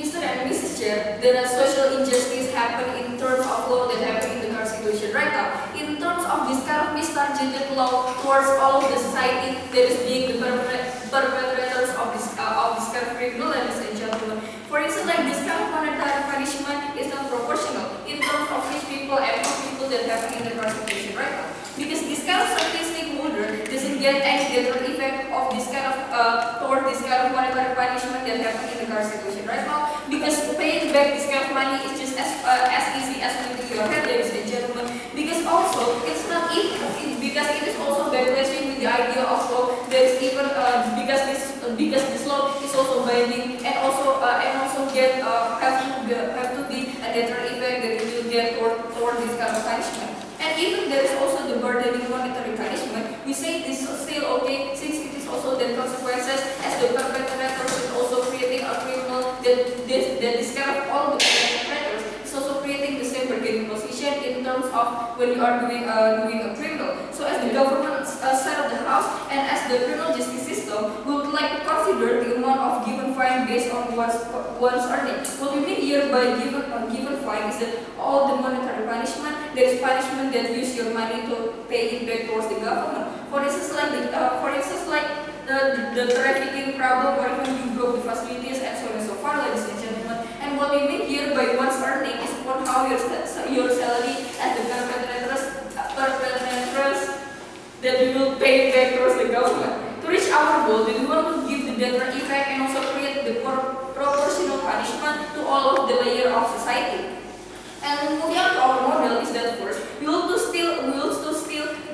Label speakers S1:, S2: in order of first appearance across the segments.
S1: Mr. and Mrs. Chair, there are social injustice happen in terms of law that happen in the Constitution right now. In terms of this kind of mistargeted law towards all of the society that is being the perpetrators of this kind of criminal, ladies and gentlemen. For instance, like this kind of monetary punishment is not proportional in terms of rich people and poor people that happen in the Constitution right now. Because this kind of statistic holder doesn't get any deterrent effect of this kind of toward this kind of monetary punishment that happen in the Constitution right now. Because paying back this kind of money is just as easy as lifting your head, ladies and gentlemen. Because also it's not equal, because it is also backlashing with the idea of law. There is even because this law is also binding and also get have to be a deterrent effect that it will get toward this kind of punishment. And even there is also the burdening monetary punishment. We say this is still okay since it is also the consequences as the perpetrators is also creating a criminal that this kind of all the perpetrators is also creating the same bargaining position in terms of when you are doing a criminal. So as the government side of the house and as the criminal justice system, we would like to consider the amount of given fine based on one's earning. What we mean here by given fine is that all the monetary punishment, there is punishment that use your money to pay it back towards the government. For instance, like the trafficking problem, or even you broke the facilities and so on and so forth, ladies and gentlemen. And what we mean here by one's earning is upon how your salary as the perpetrators that we will pay back towards the government. To reach our goal, we want to give the deterrent effect and also create the proportional punishment to all of the layer of society. And moving on to our model is that first, we will to still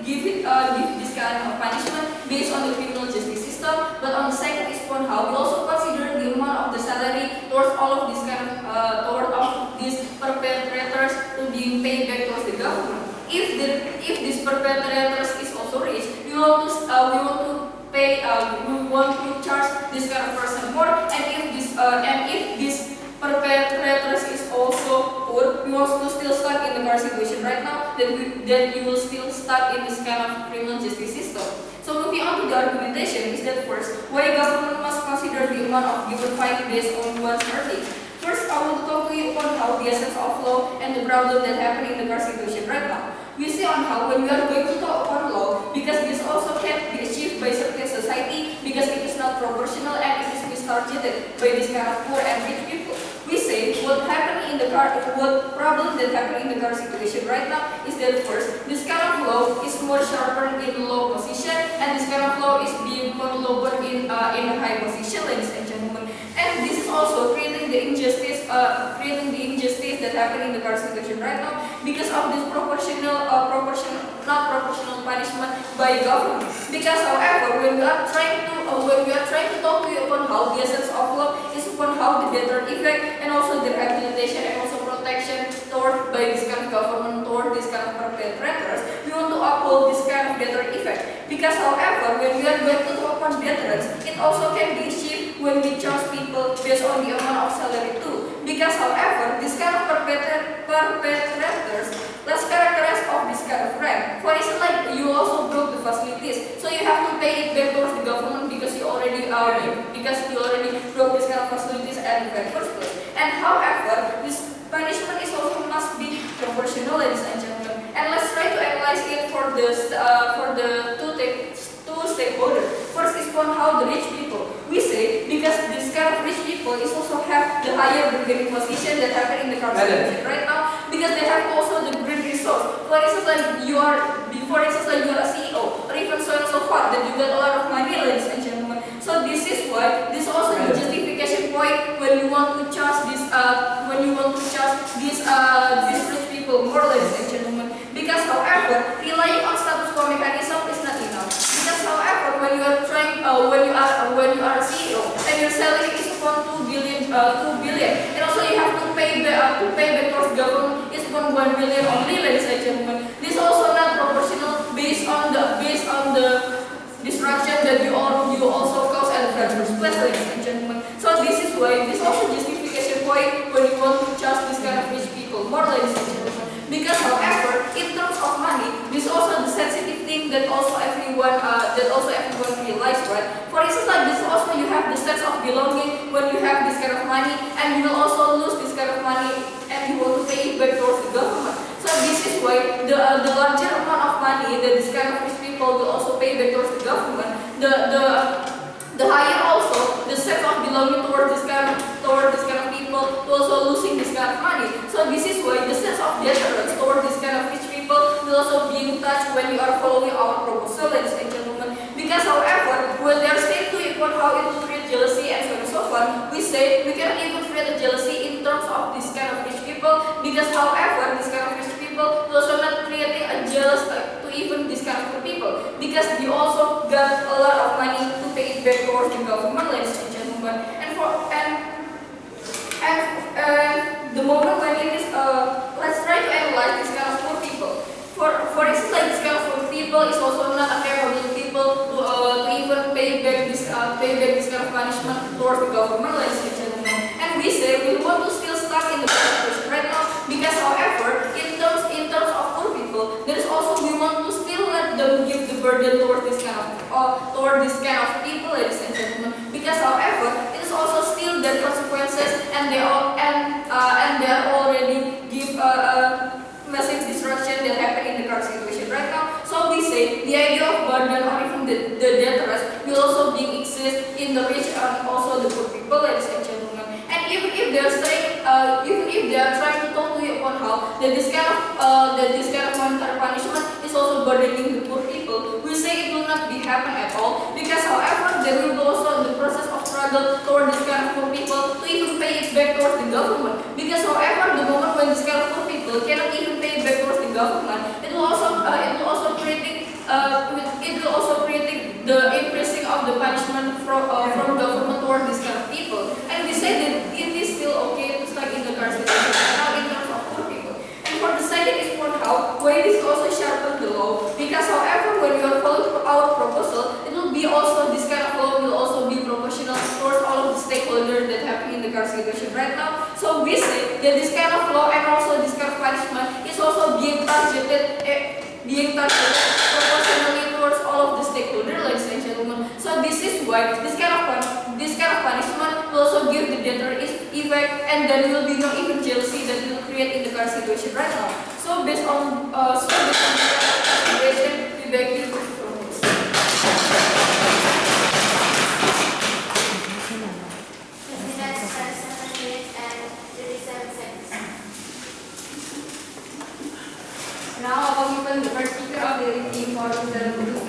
S1: give this kind of punishment based on the criminal justice system, but on the second is upon how we also consider the amount of the salary towards all of this kind of toward of these perpetrators to being paid back towards the government. If this perpetrators is also rich, we want to charge this kind of person more, and if this perpetrators is also poor, we want to still stuck in the Constitution right now, that you will still stuck in this kind of criminal justice system. So moving on to the argumentation is that first, why government must consider the amount of given fine based on one's earnings. First, I will talk to you on how the essence of law and the problem that happen in the Constitution right now. We see on how when we are going to talk on law, because this also can be achieved by certain society, because it is not proportional and it is mistargeted by this kind of poor and rich people. We say what problem that happened in the Constitution right now is that first, this kind of law is more sharper in low position, and this kind of law is being more lower in a high position, ladies and gentlemen. And this is also creating the injustice that happened in the Constitution right now because of this not proportional punishment by government. Because however, when we are trying to talk to you upon how the essence of law is upon how the deterrent effect and also the rehabilitation and also protection toward by this kind of government toward this kind of perpetrators, we want to uphold this kind of deterrent effect. Because however, when we are going to talk upon deterrence, it also can be achieved when we charge people based on the amount of salary too. Because however, this kind of perpetrators less characterized of this kind of crime. For instance, like you also broke the facilities, so you have to pay it back towards the government because you already broke this kind of facilities at the very first place. And however, this punishment is also must be proportional, ladies and gentlemen. And let's try to analyze it for the two stakeholders. First is on how the rich people. We say because this kind of rich people is also have the higher bargaining position that happen in the Constitution right now, because they have also the great resource. For instance, like you are a CEO or even so on and so forth, that you get a lot of money, ladies and gentlemen. So this is why this also the justification point when you want to charge these rich people more, ladies and gentlemen. Because however, relying on status quo mechanism is not enough. Because however, when you are a CEO and your salary is upon 2 billion, and also you have to pay back towards government is upon 1 billion only, ladies and gentlemen. This also not proportional based on the destruction that you also cause at the first place, ladies and gentlemen. So this is why this also justification point when you want to charge this kind of rich people more, ladies and gentlemen. Because however, in terms of money, this is also the sensitive thing that also everyone realize, right? For instance, like this also you have the sense of belonging when you have this kind of money, and you will why the larger amount of money that this kind of rich people will also pay back towards the government, the higher also the sense of belonging towards this kind of people to also losing this kind of money. So this is why the sense of deterrence towards this kind of rich people will also be in touch when you are following our proposal, ladies and gentlemen. Because however, when they are staying to import how it will create jealousy and so on and so forth, we say we cannot even create a jealousy in terms of this kind of rich people, because however, this kind of rich people will also not creating a jealous to even this kind of poor people, because they also got a lot of money to pay it back towards the government, ladies and gentlemen. And the moment when it is let's try to analyze this kind of poor people. For instance, like this kind of poor people is also not a capable people to even pay back this kind of punishment towards the government, ladies and gentlemen. And we say we want to still stuck in the situation right now, because however, in terms of poor people, there is also we want to still let them give the burden towards this kind of people, ladies and gentlemen. Because however, it is also still their consequences, and they are already give massive destruction that happen in the current situation right now. So we say the idea of burden or even the deterrence will also be exist in the rich and also the poor people, ladies and gentlemen. And even if they are saying, even if they are trying to talk to you upon how that this kind of monetary punishment is also burdening the poor people, we say it will not be happen at all, because however there will be also the process of struggle toward this kind of poor people to even pay it back towards the government. Because however, the moment when this kind of poor people cannot even pay it back towards the government, it will also creating the increasing of the punishment from government toward this kind of people. And we say that it is still okay to stuck in the current situation now in terms of poor people. And for the second is for how why this also sharpen the law, because however when you are following our proposal, it will be also this kind of law will also be proportional towards all of the stakeholders that happen in the current situation right now. So we say that this kind of law and also this kind of punishment is also being targeted proportionally towards all of the stakeholders, ladies and gentlemen. So this is why this kind of punishment will also give the deterrent effect, and there will be no even jealousy that will create in the current situation right now. So based on the situation, we beg you to propose. Now I will open the first speaker of the team for the group B,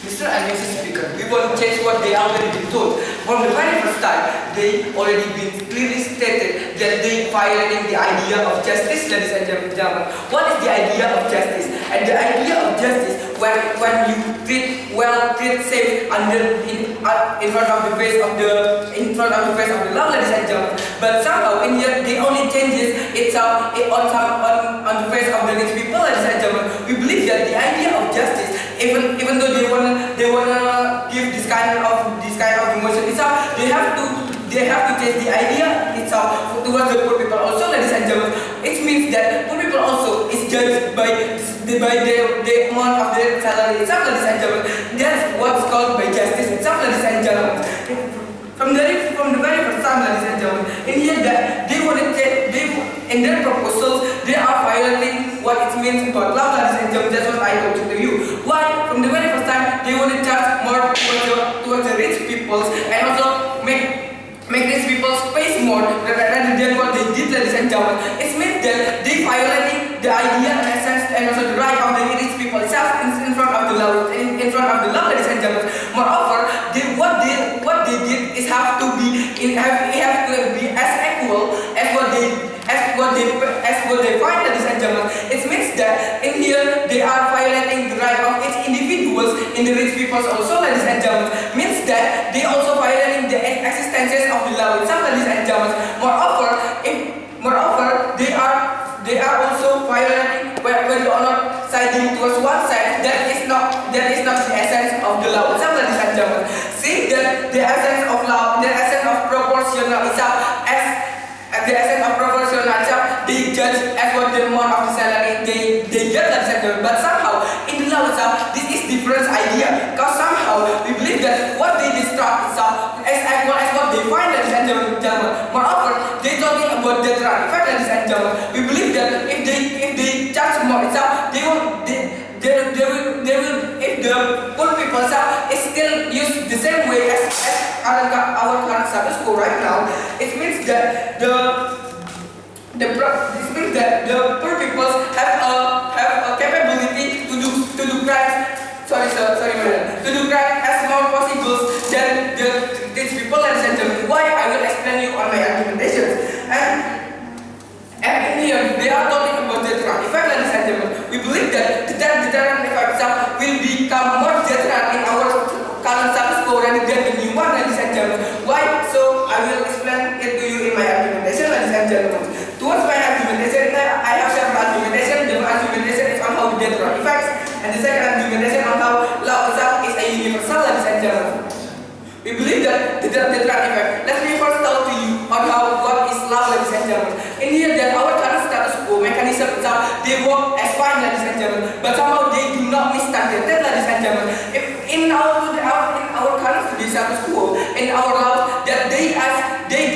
S2: Mr. and Mrs. Speaker, we want to change what they already been told. From the very first time, they already been clearly stated that they violating the idea of justice, ladies and gentlemen. What is the idea of justice? And the idea of justice when you treat safe in front of the face of the law, ladies and gentlemen. But somehow in here they only changes itself on the face of the rich people, ladies and gentlemen. We believe that the idea of justice, even though they wanna give this kind of emotion itself, they have to change the idea itself towards the poor people also, ladies and gentlemen. It means that poor people also is judged by the amount of their salary itself, ladies and gentlemen. That's what's called by justice itself, ladies and gentlemen. From the very first time, ladies and gentlemen, in here that in their proposals they are violating what it means about love, ladies and gentlemen. That's what I told to you. Why? From the very first time they want to charge more towards the rich people, and also make rich people pay more rather than what they did, ladies and gentlemen. It means that they violating the idea and essence and also the right of the rich people itself in front of the law, ladies and gentlemen. Moreover, what they did is have to be as equal as what they find, ladies and gentlemen. It means that in here they are violating the right of each individuals in the rich peoples also, ladies and gentlemen. Means that they also violating the existences of the law itself, ladies and gentlemen. Moreover, they are also violating when you are not siding towards one side. That is not the essence of the law itself, ladies and gentlemen. See that the essence of law, the essence of proportional itself, they judge as what the amount of the salary they get, ladies and gentlemen. But and gentlemen. We believe that if they charge more itself, they will if the poor people itself is still used the same way as our current status quo right now, it means that this means that the poor people have a capability to do crimes. Sorry, madam. To do crime as more possible than these people, ladies and gentlemen. Why? I will explain you on my argumentations. And in here, they are talking about deterrent effect, ladies and gentlemen. We believe that the deterrent effect itself will become more deterrent in our current status quo rather than the new one, ladies and gentlemen. Why? So I will explain it to you in my argumentation, ladies and gentlemen. Towards my argumentation, I have several argumentation. The first argumentation is on how the deterrent effects, and the second argumentation on how law itself is a universal, ladies and gentlemen. We believe that the deterrent effect. Let me first tell to you on what is law, ladies and gentlemen. In here, that our current status quo mechanism itself, they work as fine, ladies and gentlemen, but somehow they do not meet standard, ladies and gentlemen. If in our current status quo, in our law, that they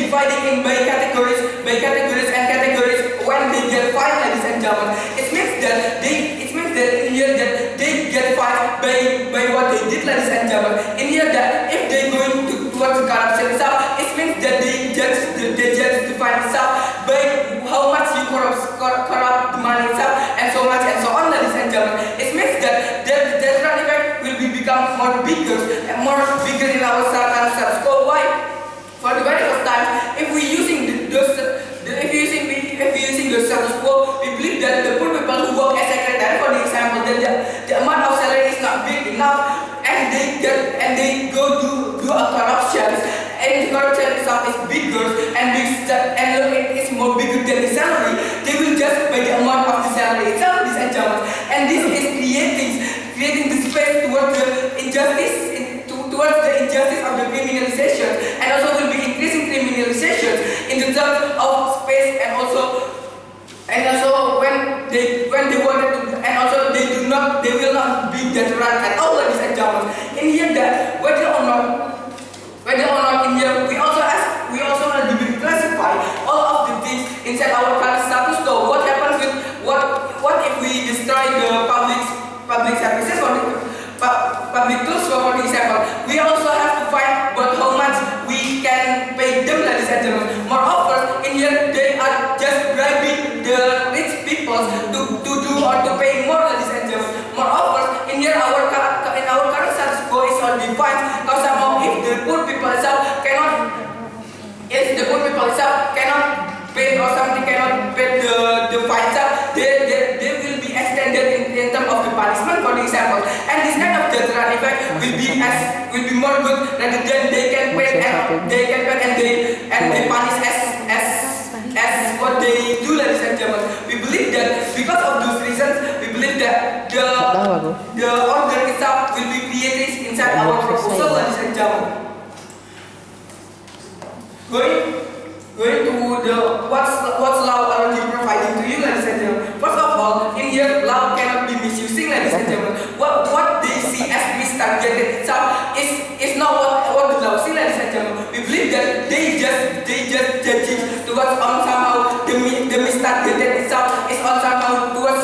S2: dividing in by categories and categories when they get fined, ladies and gentlemen. It means that in here that they get fined by what they did, ladies and gentlemen. In here that if they going towards the corruption itself, it means that they judge the fine itself by how much you corrupt the money itself, and so much and so on, ladies and gentlemen. It means that the deterrent effect will become more bigger in our status quo. Why? For the very first time, if we using the status quo, we believe that the poor people who work as secretary, for example, that the amount of salary is not big enough, and they go do a corruption, and the corruption itself is bigger and it's more bigger than the salary. They will just pay the amount of the salary itself, ladies and gentlemen, and this is creating the space towards the injustice. Towards the injustice of the criminalization, and also will be increasing criminalization in the terms of space, and also when they wanted to, and also they will not be deterrent at all, ladies and gentlemen. In here that whether or not in here we also want to classify all of the things inside our current status quo. What happens with what if we destroy the public services or public tools, for example? We also have to find how much we can pay them, ladies and gentlemen. Moreover, in here they are just bribing the rich people to do or to pay more, ladies and gentlemen. Moreover, in here our current status quo is on defined, because somehow if the poor people itself cannot pay or something, cannot pay the fine itself, they will be extended in terms of the punishment, for example. And this kind of deterrent effect will be more good rather than they can pay and they punish as what they do, ladies and gentlemen. We believe that because of those reasons, we believe that the order itself will be created inside our proposal, ladies and gentlemen. Going to what's law already providing to you, ladies and gentlemen. First of all, in here law cannot be misusing, ladies and gentlemen. What they see as mistargeted itself is not what the law see, ladies and gentlemen. We believe that they just judge it towards on somehow the mistargeted itself is on somehow towards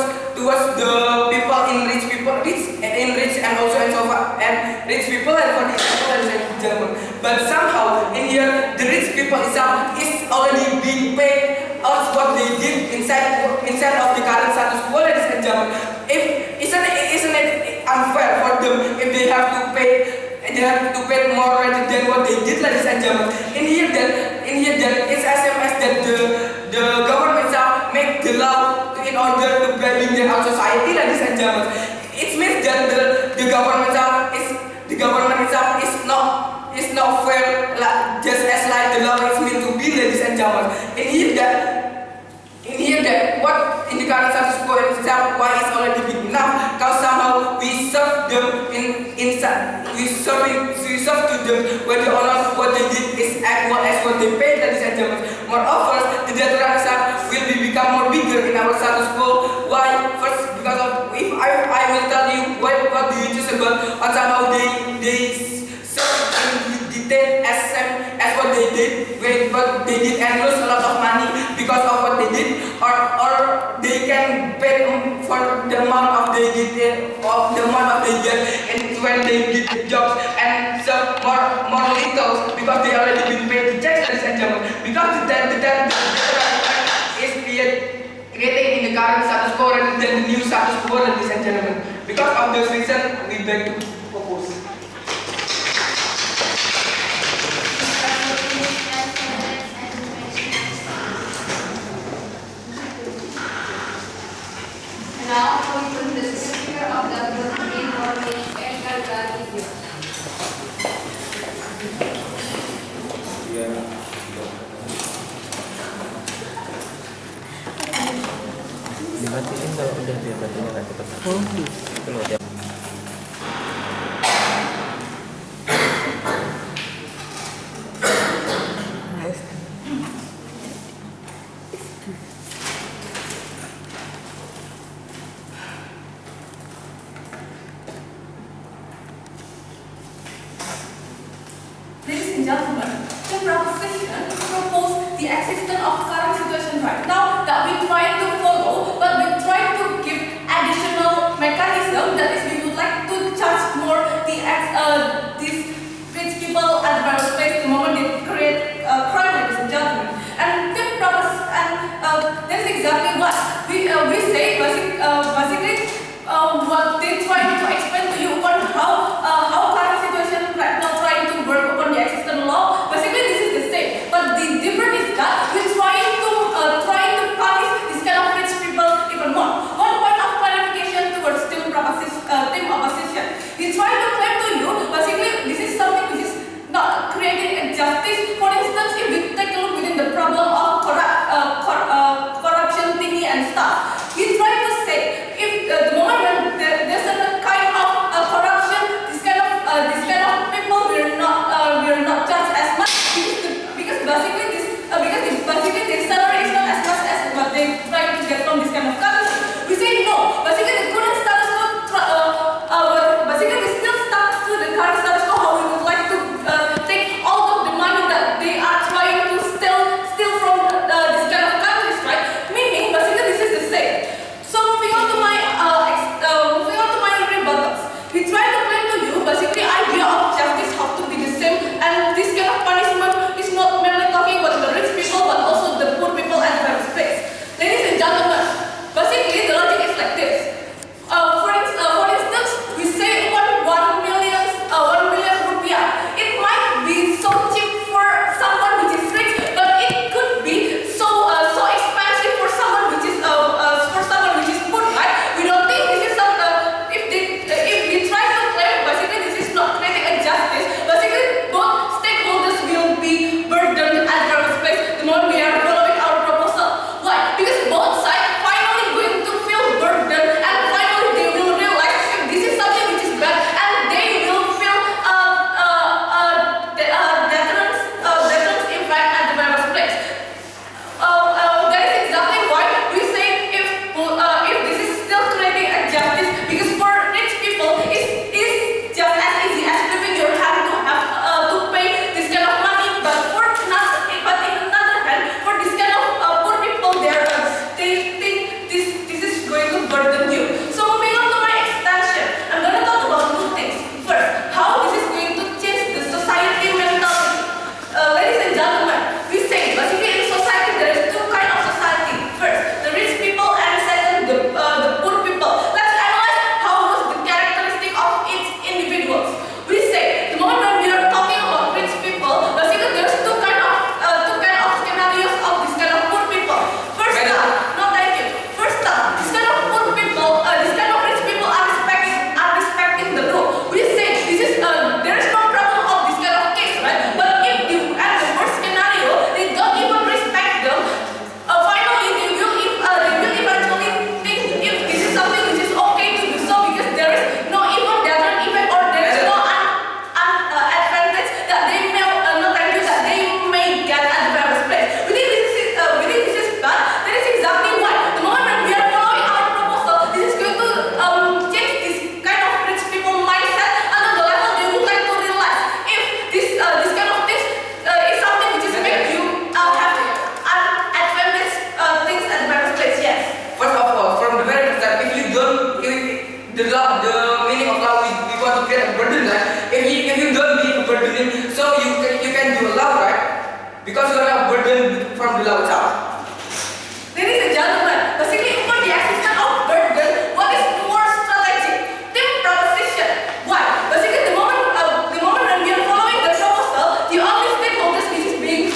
S2: the people in rich and also and so far and rich people and for example, ladies and gentlemen. But somehow in here the rich people itself is already being paid out what they did inside of the current status quo, ladies and gentlemen. Isn't it unfair for them if they have to pay more rather than what they did, ladies and gentlemen? In here that it's SMS that the government itself make the law in order to bribing our society, ladies and gentlemen. It means that the government itself is not fair, just as like the law is meant to be, ladies and gentlemen. In here that what in the current status quo itself, why is already big enough? Because somehow we serve them we serve to them whether or not what they did is equal as what they paid, ladies and gentlemen. Moreover, the deterrent itself will become more bigger in our status quo. Why? First, because of if I will tell you what do you choose about on somehow they serve in detail as what they did and lose a lot of money because of what they did, or they can pay for the amount of they get and when they get the jobs and some more little because they already been paid the checks, ladies and gentlemen, because the debt is created in the current status quo rather than the new status quo, ladies and gentlemen. Because of those reasons, we beg to propose.
S1: Now, we put the Speaker of the European Parliament and Gargarizio.
S3: Dimatiin kalau udah biar batunya nggak cepat. Itu loh tiap.
S1: Ladies and gentlemen, the proposition proposed the existence of current situation right now that we try to follow, but we try to give additional mechanism that is we would like to charge more these rich people at the space the moment they create crime, ladies and gentlemen. And the purpose that's exactly what we say basically what they try to explain to you upon how current situation right now trying to work upon the existing law. Basically, this is the same, but the difference is that we try to punish this kind of rich people even
S2: bilang ucap.
S1: Ladies and gentlemen, basically for the existence of burden, what is more strategic? Team proposition. Why? Basically the moment when we are following the proposal, the only stakeholders which is being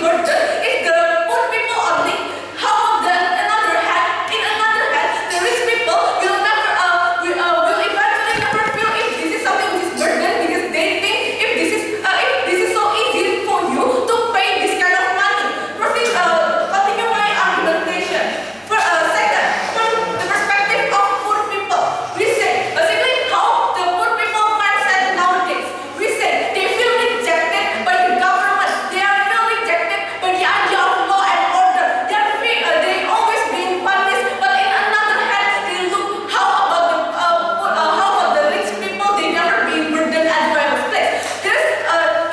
S1: burdened is the poor people only. How about in another hand, the rich people will never will eventually never feel if this is something which is burden, because they think if this is so easy for you to pay this kind of money. Continue my argumentation. Second, from the perspective of poor people, we say basically how the poor people mindset nowadays. We say they feel rejected by the government. They are feel rejected by the idea of law and order. They always being punished. But in another hand, they look how about the rich people? They never being burdened at the first place. There's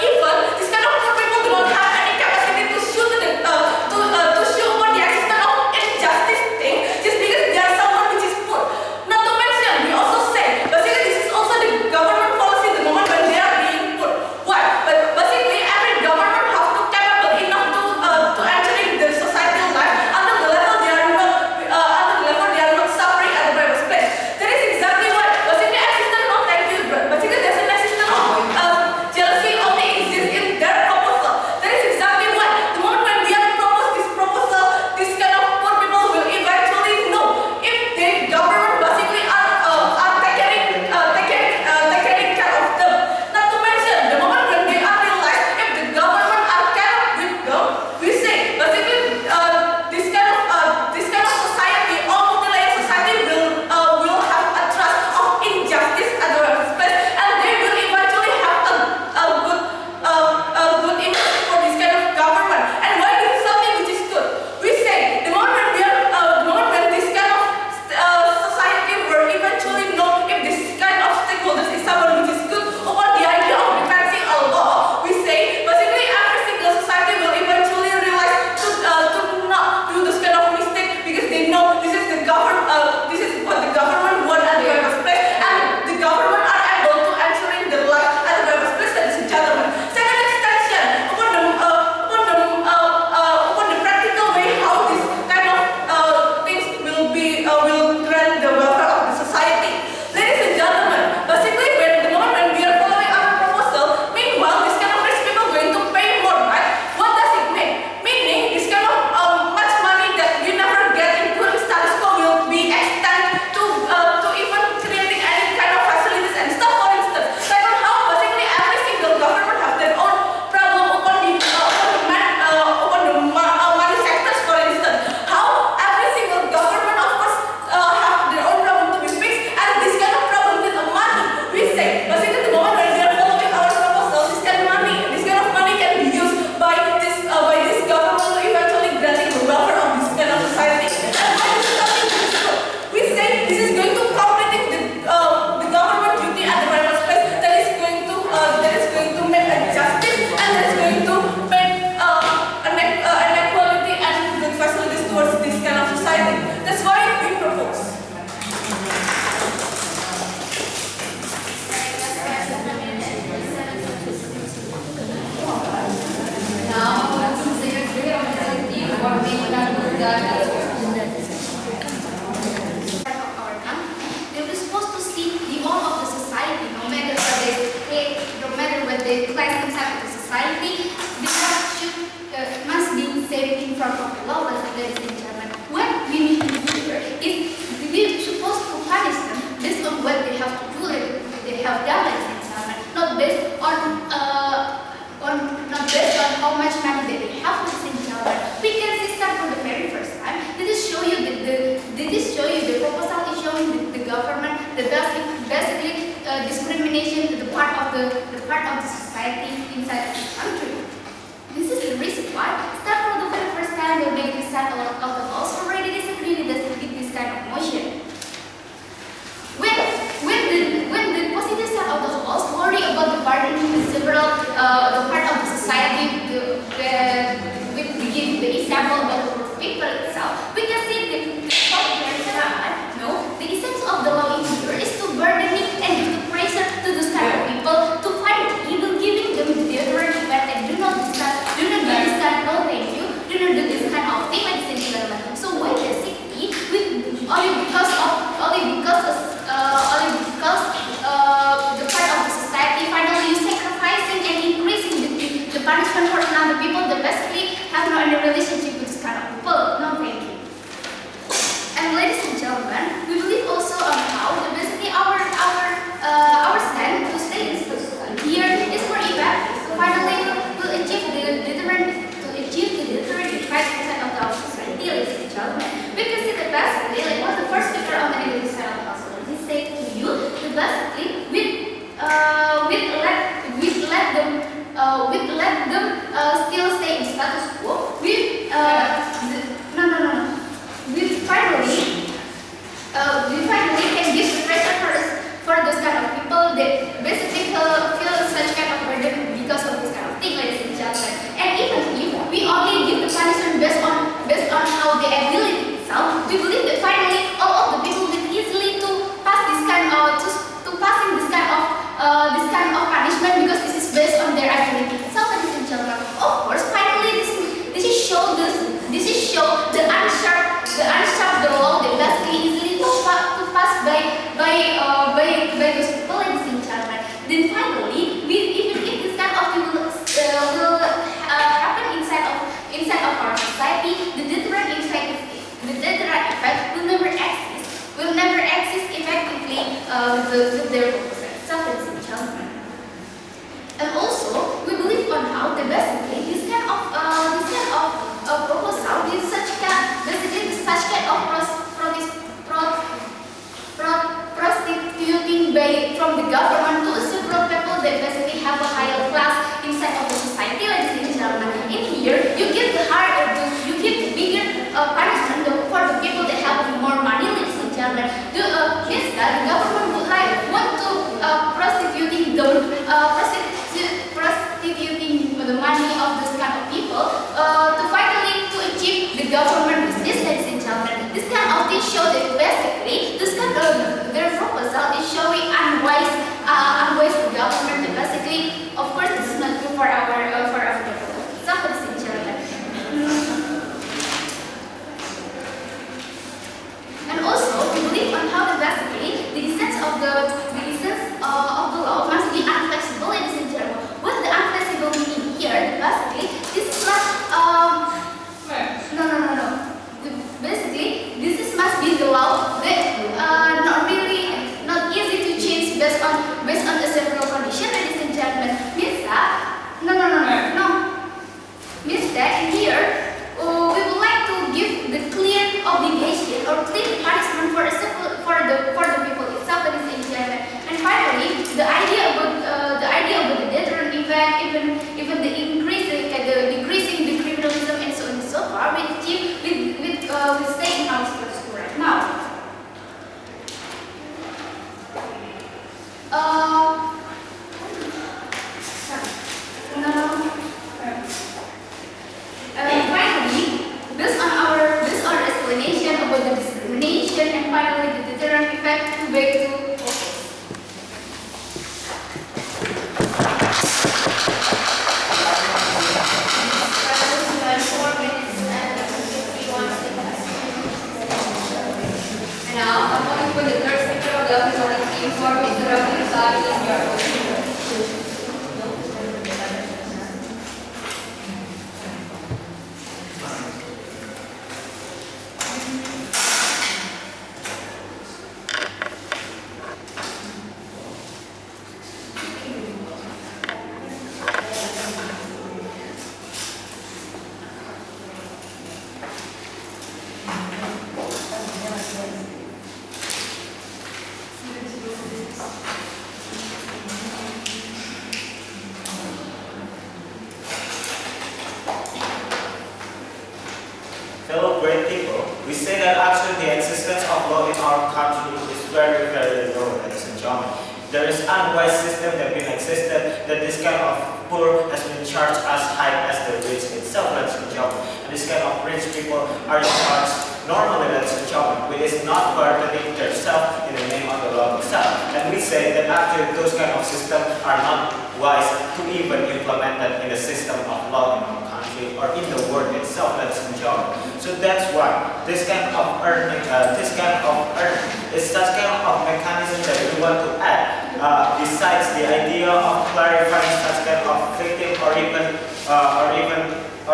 S1: even this kind of poor people do not have any capacity to show upon the existence of injustice thing just because they are someone which is poor. Not to mention, we also say basically this is also the government policy the moment when they are being poor. Why? But basically every government have to capable enough to entering the societal life until the level they are not suffering at the first place. That is exactly why basically existence not thank you, but basically there's an existence of jealousy only exists in their proposal. That is exactly why the moment when we have proposed this proposal, this kind of poor people will eventually know if the government basically are taking care of them. Not to mention the moment when they are realized if the government are kept with them, we say basically this kind of society or multi-layer society will have a trust of injustice at the first place, and they will eventually have a good image for this kind of government. And why this is something which is good? We say the moment when this kind of society will eventually know if this kind of stakeholders is someone which is good upon the idea of defending a law, we say basically every single society will eventually realize to not do this kind of mistake, because they know this is what the government want at the first place, and the government are able to ensuring the life at the first place. Ladies and gentlemen, second extension upon the practical way how this kind of things will grant the welfare of the society. Ladies and gentlemen, basically the moment when we are following our proposal, meanwhile this kind of rich people going to pay more, right? What does it mean? Meaning this kind of much money that we never get in current status quo will be extended to even creating any kind of facilities and stuff. For instance, like on how basically every single government have their own problem upon the money sectors. For instance, how every single government of course have their own problem to be fixed, and this kind of problem with the money, we say basically the moment when we are following our proposal, this kind of money can be used by this government to eventually granting the welfare of this kind of society. And why this is something which is good? We say this is going to completing the government duty at the first place, that is going to make a justice, and that is going to make an equality and good facilities towards this kind of society. That's why we propose.
S4: They were supposed to see the whole of the society, no matter what they class inside of the society. They must be safe in front of the law, ladies and gentlemen. What we need to do here is we're supposed to punish them based on what they have to do, they have done, ladies and gentlemen, not based on how much money they have, ladies and gentlemen. We can see start from the very first time. Did this show you the proposal is showing the government the basically discrimination the part of the society inside the country. This is the reason why start from the very first time they make this kind of the laws already disagree with this kind of motion. When the positive side of the laws worry about the bargaining with several the part of the society with the example about the people itself, we can see the essence of the law in here is to burdening and give the pressure to those kind of people to fight, even giving them the authority show the unsharp the law that basically easily to pass by those people, ladies and gentlemen. Then finally, even if this kind of thing will happen inside of our society, the deterrent effect will never exist effectively with their purposes. So, ladies and gentlemen. And also, we believe on how the basically this kind of proposal is such kind of prostituting from the government to several people that basically have a higher class inside of the society, ladies and gentlemen. In here, you give the bigger punishment for the people that have more money, ladies and gentlemen. Instead, the government would want to prostituting the money of this kind of people to finally to achieve the government business, ladies and gentlemen. This kind of thing show that basically this kind of their proposal is showing unwise government. And basically, of course, this is not good for our development. So, ladies and gentlemen. And also, we believe on how basically the essence of the law must be unflexible, ladies and gentlemen. What the unflexible meaning here? Basically, this is not no. Basically, must be the law that not easy to change based on the several conditions, ladies and gentlemen. Means that no. Means that in here we would like to give the clear obligation or clear punishment for the people itself, ladies and gentlemen. And finally, the idea about the deterrent effect, even the decreasing the criminalism and so on and so far, we stay in our school right now. Finally, based on our explanation about the discrimination and finally the deterrent effect, back to
S5: fellow great people, we say that actually the existence of law in our country is very, very low, ladies and gentlemen. There is unwise system that been existed that this kind of poor has been charged as high as the rich itself, ladies and gentlemen. And this kind of rich people are charged normally, ladies and gentlemen, which is not burdening themselves in the name of the law itself. And we say that actually those kind of systems are not wise to even implement that in the system of law in our country or in the world itself, ladies and gentlemen. So that's why this kind of earning is such kind of mechanism that we want to add. Besides the idea of clarifying such kind of victim or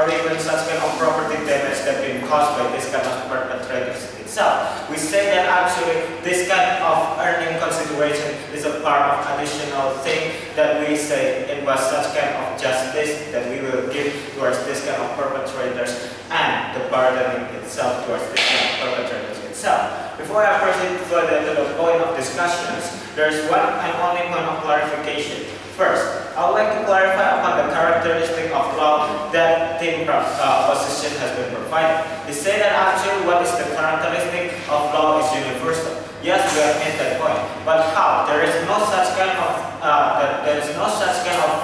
S5: even such kind of property damage that been caused by this kind of perpetrators itself. We say that actually this kind of earning consideration is a part of additional thing that we say it was such kind of justice that we will give towards this kind of perpetrators and the burdening itself towards this kind of perpetrators itself. Before I proceed further to the point of discussions, there is one and only point of clarification. First, I would like to clarify upon the characteristic of law that team position has been provided. They say that actually what is the characteristic of law is universal. Yes, we have made that point. But how? There is no such kind of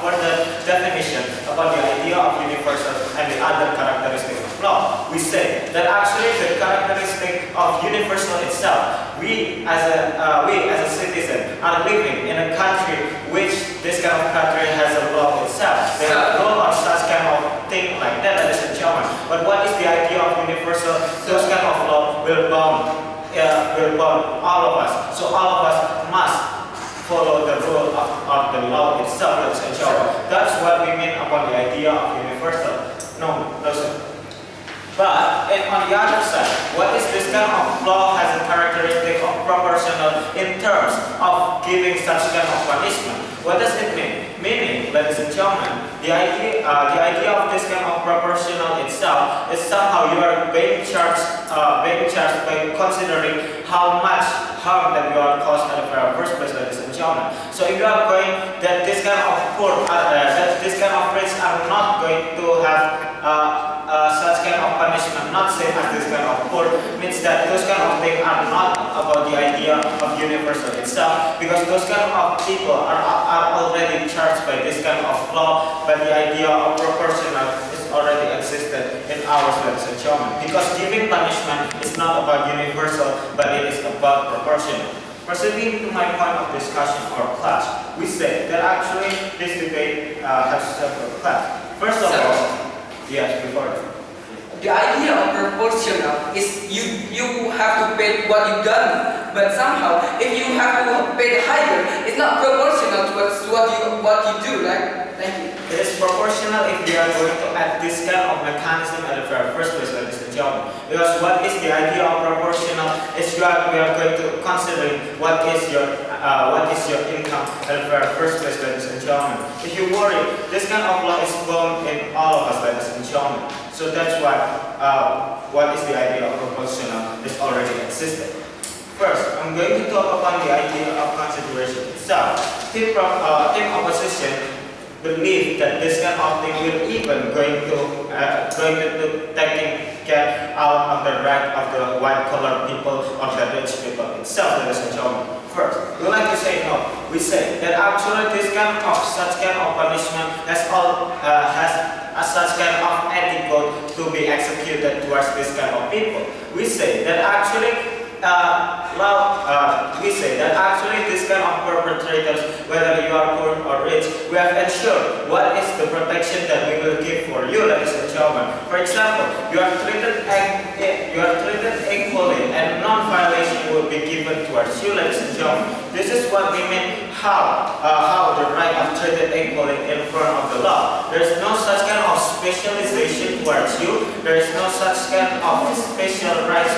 S5: further definition about the idea of universal and the other characteristic of law. We say that actually the characteristic of universal itself, we as a citizen are living in a country which this kind of country has a law itself. There are no such kind of thing like that, ladies and gentlemen. But But what is the idea of universal? Those kind of law will bound all of us. So all of us must follow the rule of the law itself, ladies and gentlemen. That's what we mean upon the idea of universal. No, sir. But on the other side, what is this kind of law has a characteristic of proportional in terms of giving such kind of punishment? What does it mean? Meaning, ladies and gentlemen, the idea of this kind of proportional itself is somehow you are being charged by considering how much harm that you are caused in the first place, ladies and gentlemen. So if you are going that this kind of poor, that this kind of rich are not going to have such kind of punishment, not same as this kind of poor, means that those kind of things are not about the idea of universal itself, because those kind of people are already charged by this kind of law, but the idea of proportional is already existed in ours, ladies and gentlemen. Because giving punishment is not about universal, but it is about proportional. Proceeding to my point of discussion or clash, we say that actually this debate has several clash. First of all, yes, before that.
S2: The idea of proportional is you have to pay what you've done, but somehow if you have to pay higher, it's not proportional to what you do, right? Thank you.
S5: It is proportional if we are going to add this kind of mechanism at the very first place, ladies and gentlemen. Because what is the idea of proportional is we are going to consider what is your income at the very first place, ladies and gentlemen. If you worry, this kind of law is bound in all of us, ladies and gentlemen. So that's why what is the idea of proportional is already existed. First, I'm going to talk upon the idea of consideration itself. Team opposition believe that this kind of thing will even going to taking care out of the right of the white collar people or the rich people itself, ladies and gentlemen. First, we like to say no. We say that actually this kind of such kind of punishment has such kind of ethic code to be executed towards this kind of people. We say that actually this kind of perpetrators, whether you are poor or rich, we have ensured what is the protection that we will give for you, ladies and gentlemen. For example, you are treated equally and non-violation will be given towards you, ladies and gentlemen. This is what we mean how the right of treated equally in front of the law. There is no such kind of specialization towards you. There is no such kind of special rights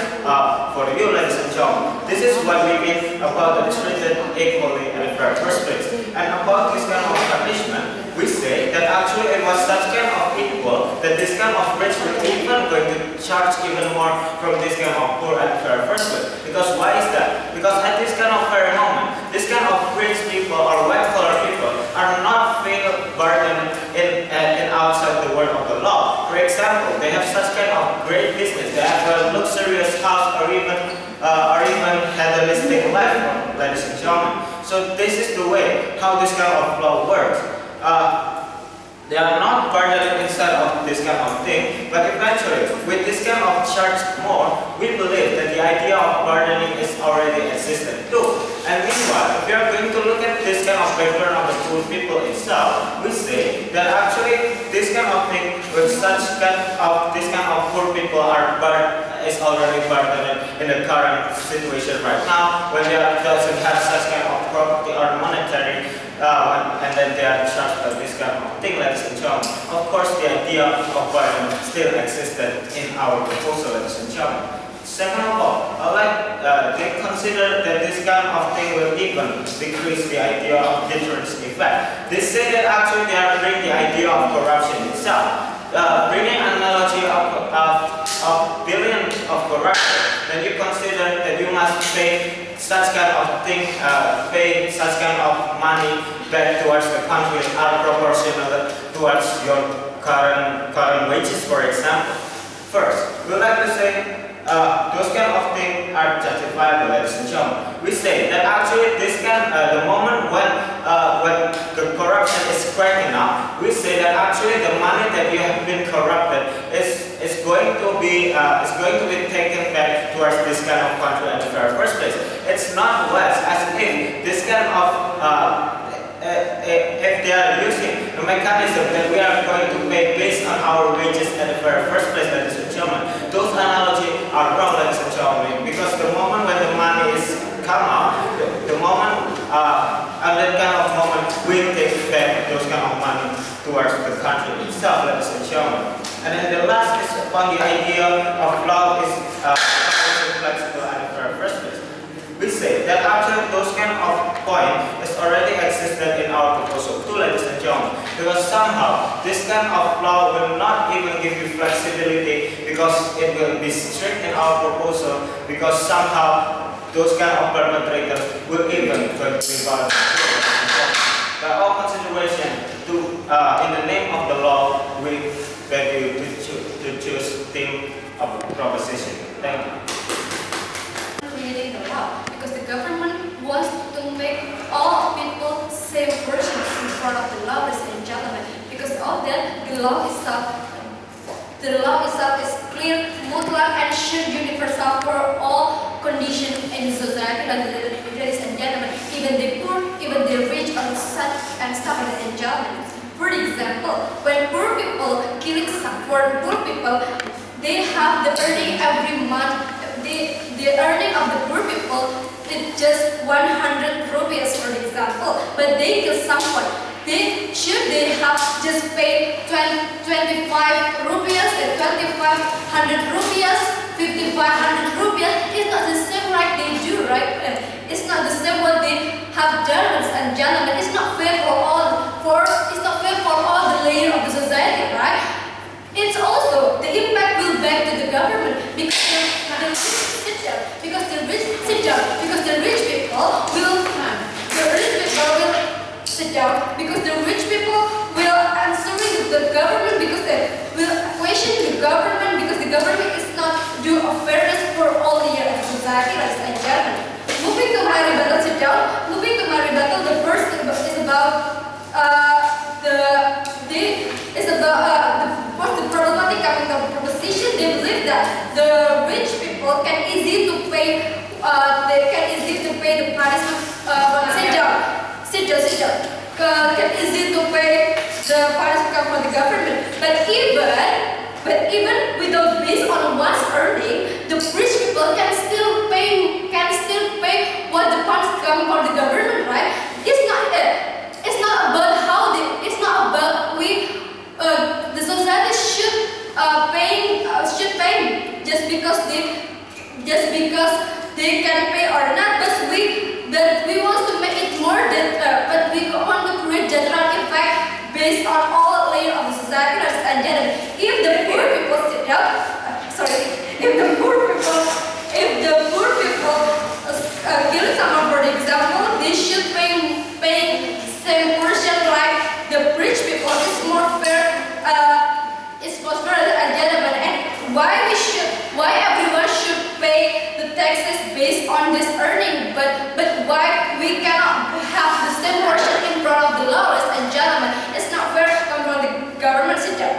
S5: for you, ladies and gentlemen. This is what we mean about the treated equally in the first place. And about this kind of punishment, we say that actually it was such kind of equal that this kind of rich will even going to charge even more from this kind of poor at the first place. Because why is that? Because at this kind of very moment, this kind of rich people or white collar people are not feel burdened in outside the world of the law. For example, they have such kind of great business. They have a luxurious house or even hedonistic life, ladies and gentlemen. So this is the way how this kind of law works. They are not burdened inside of this kind of thing, but eventually, with this kind of charge more, we believe that the idea of burdening is already existent too. And meanwhile, if we are going to look at this kind of background of the poor people itself, we say that actually this kind of thing with this kind of poor people is already burdened in the current situation right now, when they doesn't have such kind of property or monetary. And then they are charged by this kind of thing, ladies and gentlemen. Of course, the idea of violence still existed in our proposal, ladies and gentlemen. Second of all, they consider that this kind of thing will even decrease the idea of deterrence effect. They say that actually they are bringing the idea of corruption itself. Bringing an analogy of billions of corruption, then you consider that you must pay such kind of thing, pay such kind of money back towards the country are proportional towards your current wages, for example. First, we like to say those kind of things are justifiable, ladies and gentlemen. We say that actually this the moment when the corruption is cracking up, we say that actually the money that you have been corrupted is going to be taken back towards this kind of country in the very first place. It's not less as if this kind of if they are using the mechanism that we are going to pay based on our wages at the very first place, ladies and gentlemen, those analogies are wrong, ladies and gentlemen, because the moment when the money is come out, the moment, at that kind of moment, we take back those kind of money towards the country itself, ladies and gentlemen. And then the last is upon the idea of law is flexible at the very first place. We say that after those kind of point is already existed in our proposal too, ladies and gentlemen, because somehow this kind of law will not even give you flexibility because it will be strict in our proposal, because somehow those kind of perpetrators will even go to violence. By all consideration, in the name of the law, we beg you to choose team of proposition. Thank you.
S4: Creating the law because the government wants to make all people same versions in front of the law, ladies and gentlemen. Because of that, the law itself is clear, mutlak, and should universal for all conditions in society, ladies and gentlemen. Even the poor, even the rich, and such and stuff, ladies and gentlemen. For example, when poor people killing some, for poor people, they have the earning every month. The earning of the poor people is just 100 rupees, for example, but they kill someone. Should they have just paid 25 rupees, 2,500 rupees, 5,500 rupees? It's not the same like they do, right? It's not the same what they have done, ladies and gentlemen. It's not fair for all the layer of the society, right? It's also the impact will back to the government because the rich sit down, because the rich people will sit down, because the rich people will answer the government, because they will question the government, because the government is not do a fairness for all layers of society, ladies and gentlemen. Moving to my rebuttal, sit down. Moving to my rebuttal, the first is about the problematic coming of the proposition. They believe that the rich people can easy to pay the punishment. Sit down. Can easy to pay the punishment from the government. But even without based on one's earning, the rich people can still pay what the punishment coming from the government, right? It's not about the society should pay just because they can pay or not, but we want to make it more but we want to create general impact based on all layers of the society, ladies and gentlemen. If the poor people kill someone, for example, they should pay same portion like the rich people. It's more fair. It's more fair, ladies and gentlemen. And why everyone should pay the taxes based on this earning, but why we cannot have the same portion in front of the law, ladies and gentlemen? It's not fair to come from the government system.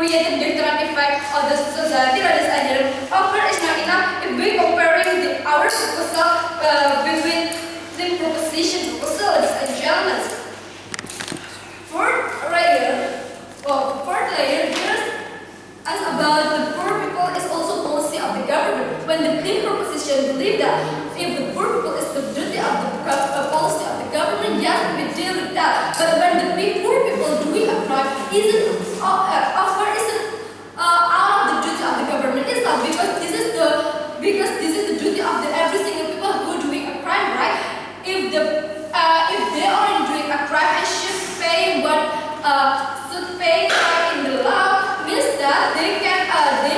S1: created different effect on the society, ladies and gentlemen. Of course, it's not enough if we comparing our proposal between the proposition proposal, ladies and gentlemen. Fourth layer, just as about the poor people is also policy of the government. When the clean proposition believe that if the poor people is the duty of the policy of the government, yes, we deal with that. But when the poor people doing a crime, isn't of course isn't out of the duty of the government itself, because this is the duty of the every single people who doing a crime, right? If they are doing a crime and should pay in the law, means that they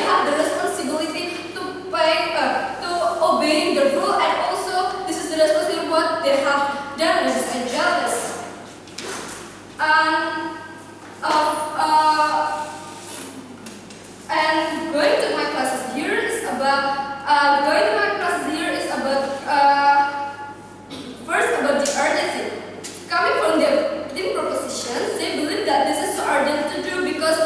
S1: have the responsibility to pay to obeying the rule, and also this is the responsibility what they have done, ladies and gentlemen. And going to my classes here is about first about the urgency. Coming from the propositions, they believe that this is so urgent to do because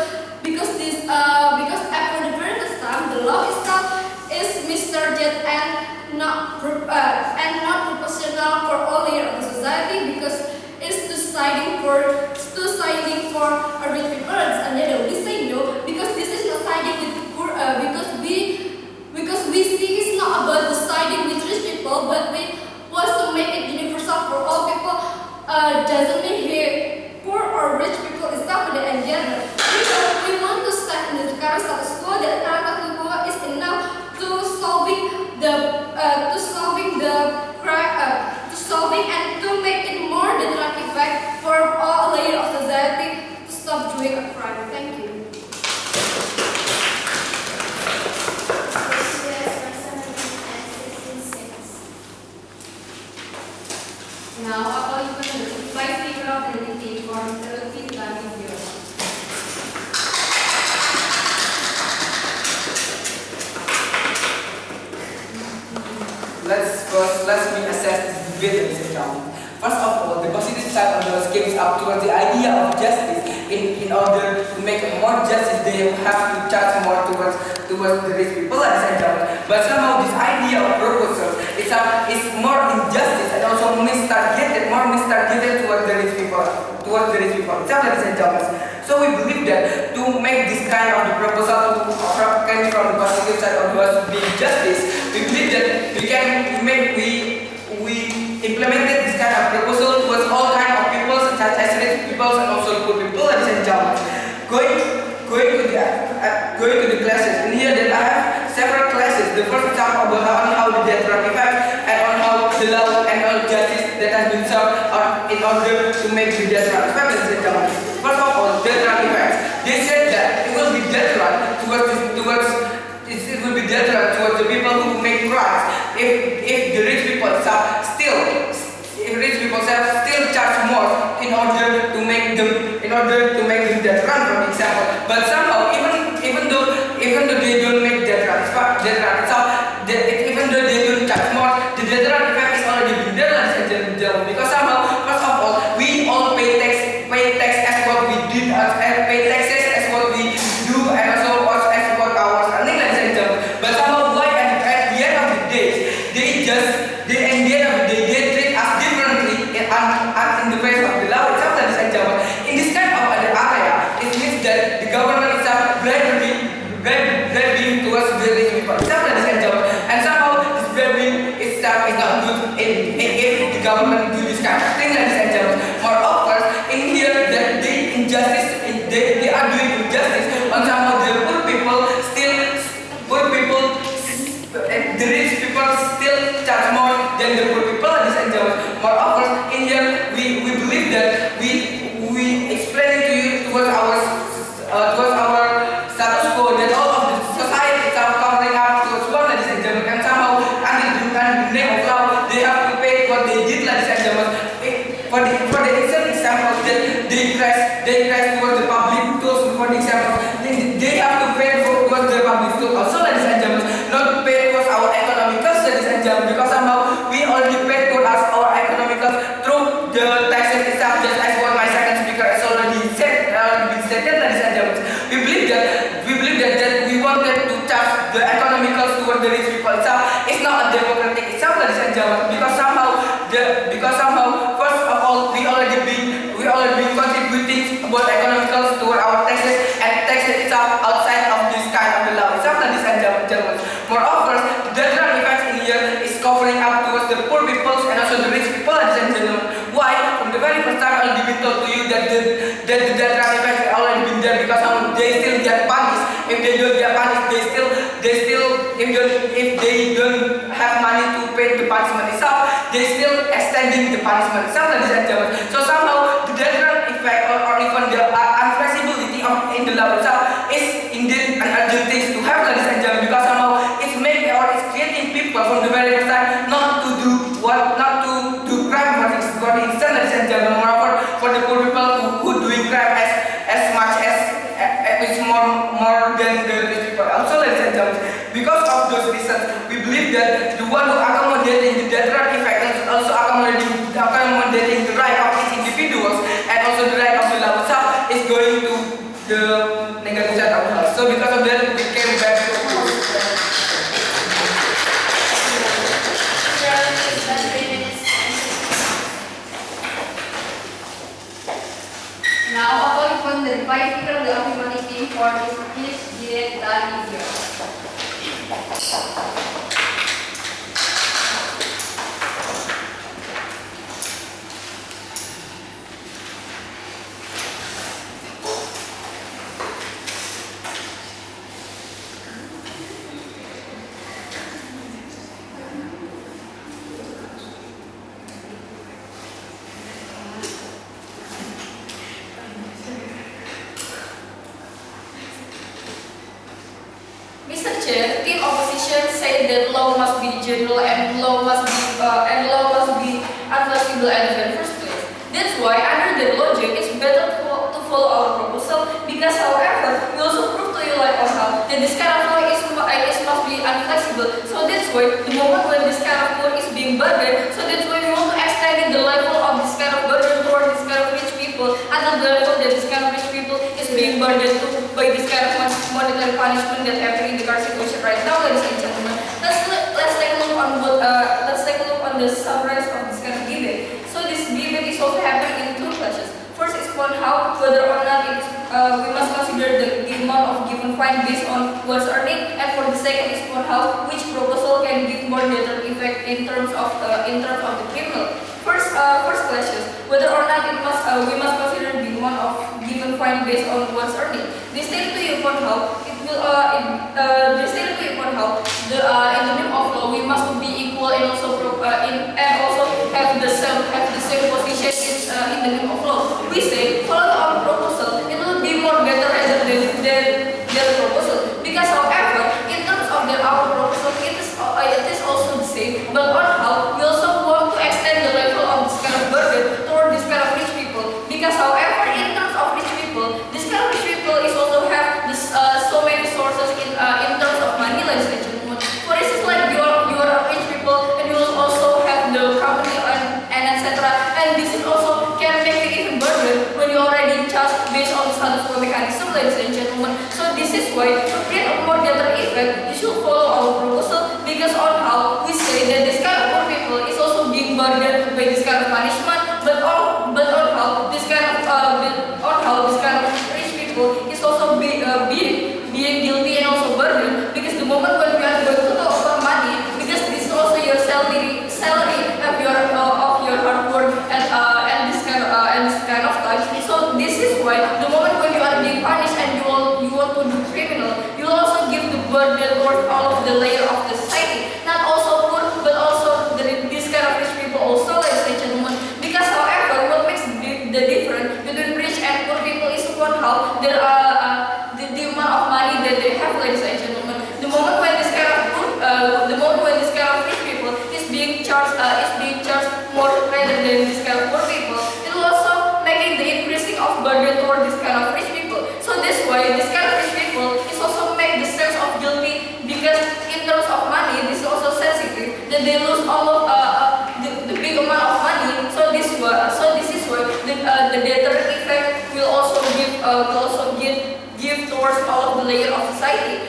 S1: after the very first time the law itself is mistargeted and not proportional for all layers of the society, because it's too siding for a rich people, and then we say no, because this is not siding with the poor, because we see it's not about the siding with rich people, but we want to make it universal for all people. Doesn't mean here poor or rich people is not in general. We want to start in the current status quo. The current status quo is enough to solving and to make it more deterrent effect for all layers of society to stop doing a crime. Thank you. Now, ako yung vice speaker of the meeting for the Islamic Bureau.
S2: Let me assess this debate, ladies and gentlemen. First of all, the positive side of the schemes up towards the idea of justice. In order to make more justice, they have to charge more towards the rich people, ladies and gentlemen. But somehow this idea of proposal is more injustice and also more mistargeted towards the rich people, ladies and gentlemen. So we believe that to make this kind of the proposal coming from the positive side of being justice, we believe that we implemented this kind of proposal towards all kind of people, such as rich people and also poor people, ladies and gentlemen. Going to the classes. In here that I have several classes. The first talk about how the death effect and on how the law and all justice that has been served in order to make the death effect, ladies and gentlemen. First of all, death effects. They said that it will be death towards the people who make crimes. If the rich people still charge more in order to make them death run, for example. But somehow, even though they don't make death run, even though they don't charge more, the death run effect is already been there, ladies and gentlemen. Because somehow, first of all, we all pay tax as what we did, pay taxes as what we do, and also as what our earning, ladies and gentlemen. But somehow, why at the end of the day, they treat us differently in the face of the law itself, ladies and gentlemen. In this kind of other area, it means that the government itself bribing towards the rich people itself, ladies and gentlemen. And somehow this bribing itself is not good if the government do this kind of thing, ladies and gentlemen. Moreover, in here that they are doing injustice on somehow the rich people still charge more than the poor people, ladies and gentlemen. Moreover, in here we believe that we explain to you towards our status quo that all of the society is covering up towards one, ladies and gentlemen, and somehow under the name of law they have to pay what they did, ladies and gentlemen. For the example that they crash towards the public tools, for the example, they have to pay towards the public tools also, ladies and gentlemen, not pay towards our economical, ladies and gentlemen, because somehow we already pay towards our economical through the taxes itself, just as what my second speaker has already said, ladies and gentlemen. We believe that we wanted to charge the economical toward the rich people itself. It's not a democratic itself, ladies and gentlemen, because somehow first of all we already been contributing about economical toward our taxes, and taxes itself outside of this kind of the law itself, ladies and gentlemen. Moreover, the general effects in here is covering up towards the poor people and also the rich people, ladies and gentlemen. Why? From the very first time I already been told to you that the general effects have already been there, because they still get punished. If they don't get punished, if they don't have money to pay the punishment itself, they still extending the punishment itself, ladies and gentlemen. So somehow the general effect or even the unflexibility in the law itself is indeed an urgent thing to have, ladies and gentlemen, because somehow it's making or it's creating people from the very first time not to do crime for instance, ladies and gentlemen. Moreover, for the poor people who doing crime as much as it's more than the rich people also, ladies and gentlemen. Because of those reasons, we believe that the one who accommodating the death effect is also accommodating the right of each individuals and also the right of the law itself is going to the negative side of the house. So because of that, we came back to
S1: now, upon the bicycle of humanity for this did that easier. Mr. Chair, in opposition said that law must be general and law must be unflexible at the very first place. That's why, under the logic, it's better to follow our proposal. Because, however, we also prove to you like on how that this kind of law must be unflexible. So that's why the moment when this kind of law is being burdened, so that's why we want to extend the level of this kind of burden toward this kind of rich people until the level that this kind of rich people is being burdened by this kind of monetary punishment that happening in the current situation right now, ladies and gentlemen. Let's take a look on the summary of this kind of debate. So this debate is also happening in two classes. First is on how whether or not it is, we must consider the amount of given fine based on one's earning, and for the second is on how which proposal can give more better effect in terms of the criminal. First questions whether or not we must consider the amount of given fine based on one's earning. They state to you upon how it will they state to you upon how in the name of law we must be equal and also have the same position in the name of law. We say follow our proposal, it will be more better rather than their proposal, because however in terms of our proposal it is also the same, but on how we also want to extend the level of this kind of burden toward this kind of rich people, because however in terms of rich people, this kind of rich people is also have this, so many sources in terms of money, ladies and gentlemen. For instance, like you are rich people and you will also have the company and etc. And this is also can make it even burden when you already charge based on status quo mechanism, ladies and gentlemen. So this is why to create a more better effect, you should follow our proposal, because on how we say that this kind of poor people is also being burdened by this kind of punishment, but on how this kind of rich people is also being guilty and also burdened, because the moment when we are going to talk about money, because this is also your salary of your hard work and this kind of time. So this is why the moment when you are being punished and you want to do criminal, you will also give the burden towards all of the layer of the society, not also poor but also this kind of rich people also, ladies and gentlemen. Because however, what makes the difference between rich and poor people is upon how there are the amount of money that they have, ladies and gentlemen. The moment when this kind of rich people is being charged more rather than this kind of poor people, it will also making the increasing of burden toward this kind of rich people. So that's why this kind of rich people is also make the sense of guilty, because in terms of money, this is also sensitive that they lose all of the big amount of money. So this is why the deterrent effect will also give to towards all of the layer of society,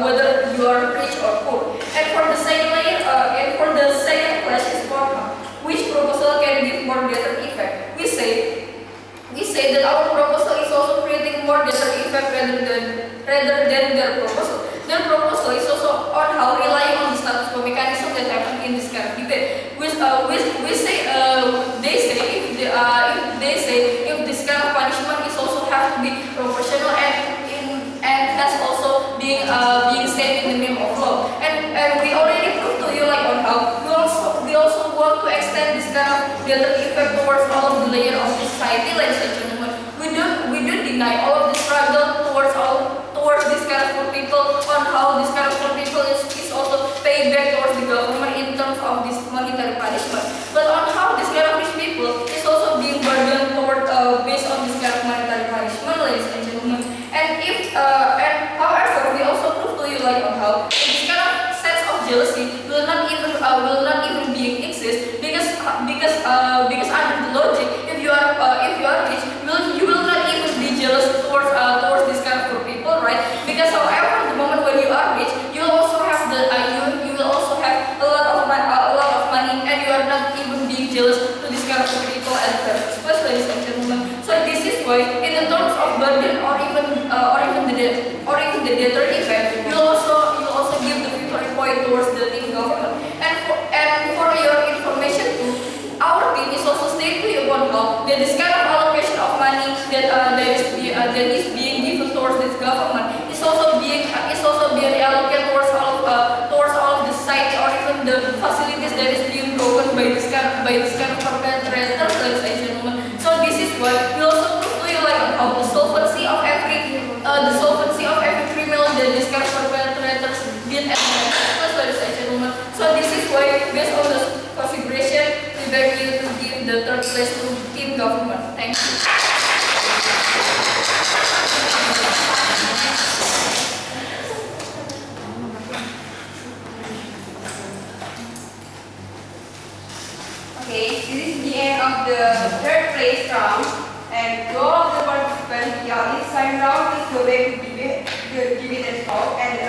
S1: whether you are rich or poor. And for the second layer, and for the second question is which proposal can give more better effect? We say that our proposal is also creating more better effect rather than their proposal. Their proposal is also on how relying on the status quo mechanism that happen in this kind of debate. They say if this kind of punishment is also have to be proportional and has also being said in the name of law. And we already proved to you like on how we also want to extend this kind of better effect towards all of the layer of society, ladies and gentlemen. We don't deny all of the struggle towards this kind of poor people, on how this kind of poor people is also paid back towards the government in terms of this monetary punishment. But on how this kind of rich people is also being burdened toward based on this kind of monetary punishment, ladies and gentlemen. And however, we also prove to you like on how this kind of sense of jealousy will not even be exist because under the logic, if you are rich, you will not even be jealous towards this kind of poor people, right? Because however, the moment when you are rich, you will also have you will also have a lot of money, and you are not even being jealous to this kind of poor people at the first place, ladies and gentlemen. So this is why, in the terms of burden or even the debtor effect, you also give the victory point towards the team government. And for your information too, our team is also stating to you about how that this kind of allocation of money that is being given towards this government is also being reallocated towards all of the society, or even the facilities that is being broken by this kind of perpetrators, ladies and gentlemen. So this is why we also prove to you like how the solvency of every criminal that this kind of perpetrators did at the first, ladies and gentlemen. So this is why, based on the configuration, we beg you to give the third place to team government. Thank you.
S6: Okay, this is the end of the third place round, and all of the participants, yeah, this time round is the way to debate and talk, and